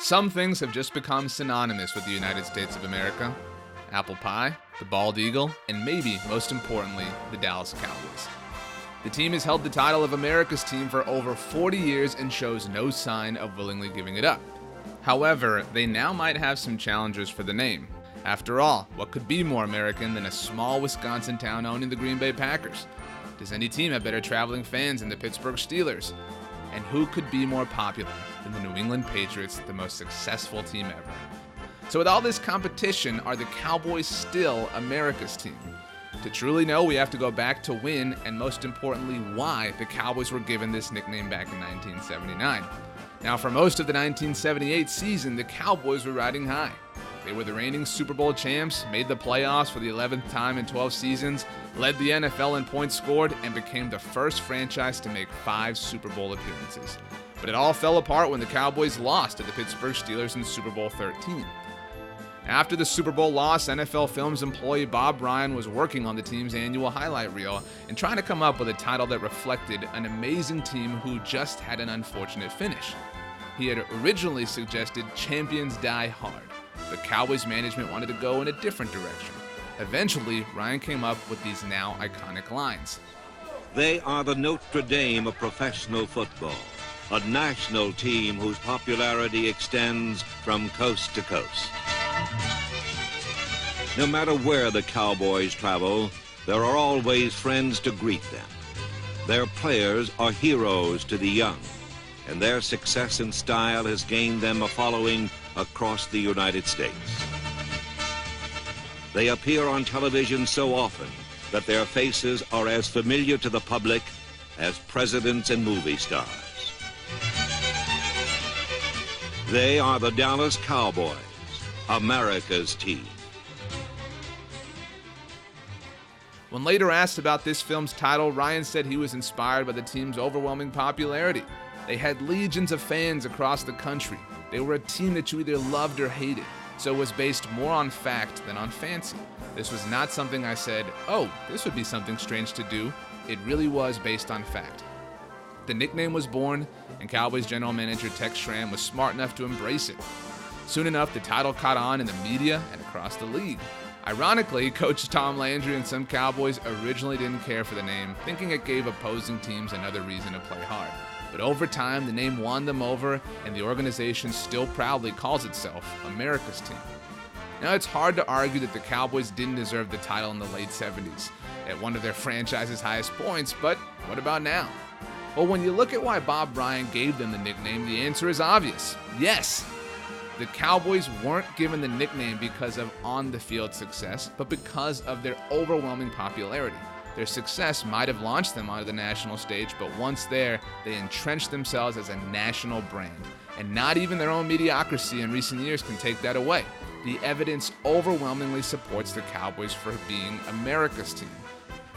Some things have just become synonymous with the United States of America. Apple pie, the bald eagle, and maybe, most importantly, the Dallas Cowboys. The team has held the title of America's team for over 40 years and shows no sign of willingly giving it up. However, they now might have some challengers for the name. After all, what could be more American than a small Wisconsin town owning the Green Bay Packers? Does any team have better traveling fans than the Pittsburgh Steelers? And who could be more popular than the New England Patriots, the most successful team ever? So with all this competition, are the Cowboys still America's team? To truly know, we have to go back to when, and most importantly, why the Cowboys were given this nickname back in 1979. Now, for most of the 1978 season, the Cowboys were riding high. They were the reigning Super Bowl champs, made the playoffs for the 11th time in 12 seasons, led the NFL in points scored, and became the first franchise to make 5 Super Bowl appearances. But it all fell apart when the Cowboys lost to the Pittsburgh Steelers in Super Bowl 13. After the Super Bowl loss, NFL Films employee Bob Ryan was working on the team's annual highlight reel and trying to come up with a title that reflected an amazing team who just had an unfortunate finish. He had originally suggested Champions Die Hard, but Cowboys management wanted to go in a different direction. Eventually, Ryan came up with these now iconic lines. They are the Notre Dame of professional football, a national team whose popularity extends from coast to coast. No matter where the Cowboys travel, there are always friends to greet them. Their players are heroes to the young, and their success and style has gained them a following across the United States. They appear on television so often that their faces are as familiar to the public as presidents and movie stars. They are the Dallas Cowboys, America's team. When later asked about this film's title, Ryan said he was inspired by the team's overwhelming popularity. They had legions of fans across the country. They were a team that you either loved or hated, so it was based more on fact than on fancy. This was not something I said, oh, this would be something strange to do. It really was based on fact. The nickname was born, and Cowboys general manager Tex Schramm was smart enough to embrace it. Soon enough, the title caught on in the media and across the league. Ironically, Coach Tom Landry and some Cowboys originally didn't care for the name, thinking it gave opposing teams another reason to play hard. But over time, the name won them over, and the organization still proudly calls itself America's team. Now, it's hard to argue that the Cowboys didn't deserve the title in the late 70s, at one of their franchise's highest points, but what about now? Well, when you look at why Bob Ryan gave them the nickname, the answer is obvious. Yes! The Cowboys weren't given the nickname because of on-the-field success, but because of their overwhelming popularity. Their success might have launched them onto the national stage, but once there, they entrenched themselves as a national brand. And not even their own mediocrity in recent years can take that away. The evidence overwhelmingly supports the Cowboys for being America's team.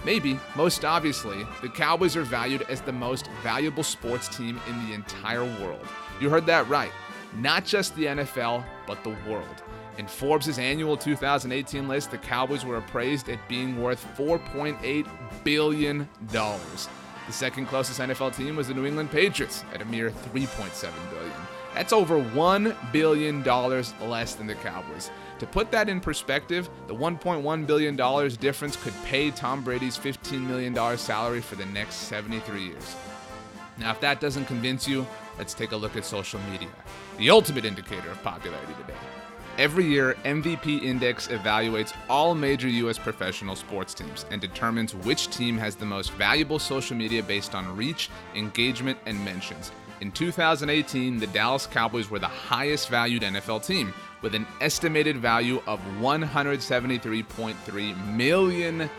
Maybe, most obviously, the Cowboys are valued as the most valuable sports team in the entire world. You heard that right. Not just the NFL, but the world. In Forbes' annual 2018 list, the Cowboys were appraised at being worth $4.8 billion. The second closest NFL team was the New England Patriots at a mere $3.7 billion. That's over $1 billion less than the Cowboys. To put that in perspective, the $1.1 billion difference could pay Tom Brady's $15 million salary for the next 73 years. Now, if that doesn't convince you, let's take a look at social media, the ultimate indicator of popularity today. Every year, MVP Index evaluates all major U.S. professional sports teams and determines which team has the most valuable social media based on reach, engagement, and mentions. In 2018, the Dallas Cowboys were the highest valued NFL team, with an estimated value of $173.3 million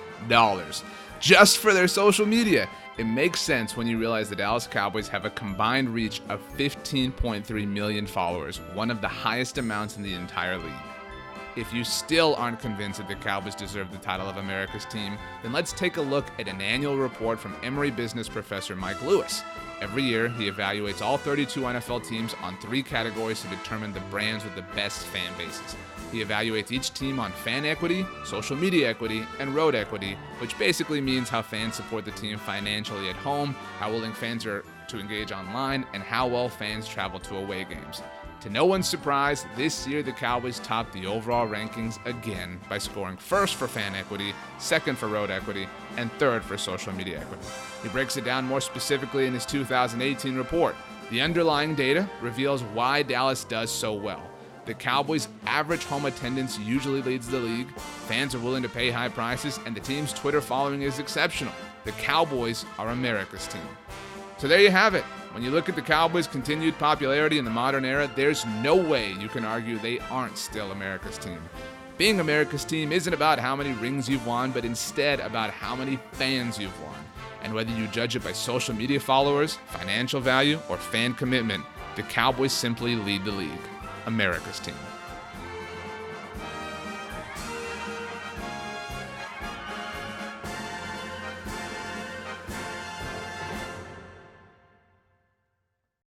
just for their social media. It makes sense when you realize the Dallas Cowboys have a combined reach of 15.3 million followers, one of the highest amounts in the entire league. If you still aren't convinced that the Cowboys deserve the title of America's team, then let's take a look at an annual report from Emory business professor Mike Lewis. Every year, he evaluates all 32 NFL teams on 3 categories to determine the brands with the best fan bases. He evaluates each team on fan equity, social media equity, and road equity, which basically means how fans support the team financially at home, how willing fans are to engage online, and how well fans travel to away games. To no one's surprise, this year the Cowboys topped the overall rankings again by scoring first for fan equity, second for road equity, and third for social media equity. He breaks it down more specifically in his 2018 report. The underlying data reveals why Dallas does so well. The Cowboys' average home attendance usually leads the league, fans are willing to pay high prices, and the team's Twitter following is exceptional. The Cowboys are America's team. So there you have it. When you look at the Cowboys' continued popularity in the modern era, there's no way you can argue they aren't still America's team. Being America's team isn't about how many rings you've won, but instead about how many fans you've won. And whether you judge it by social media followers, financial value, or fan commitment, the Cowboys simply lead the league. America's team.